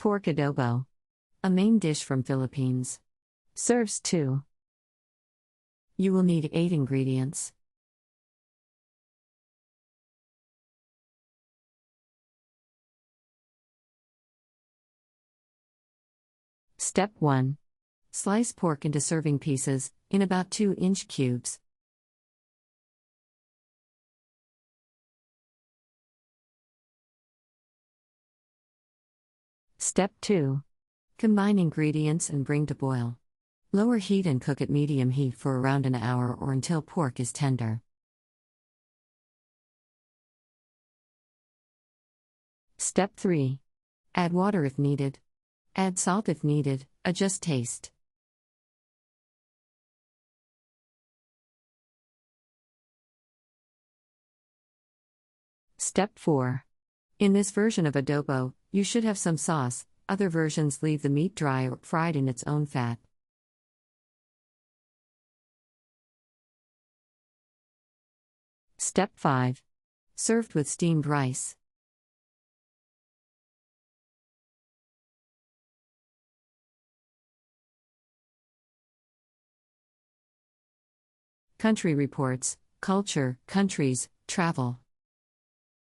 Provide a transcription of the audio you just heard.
Pork adobo. A main dish from Philippines. Serves 2. You will need 8 ingredients. Step 1. Slice pork into serving pieces, in about 2-inch cubes. Step 2. Combine ingredients and bring to boil. Lower heat and cook at medium heat for around an hour or until pork is tender. Step 3. Add water if needed. Add salt if needed, adjust taste. Step 4. In this version of adobo, you should have some sauce, other versions leave the meat dry or fried in its own fat. Step 5. Served with steamed rice. Country Reports, Culture, Countries, Travel.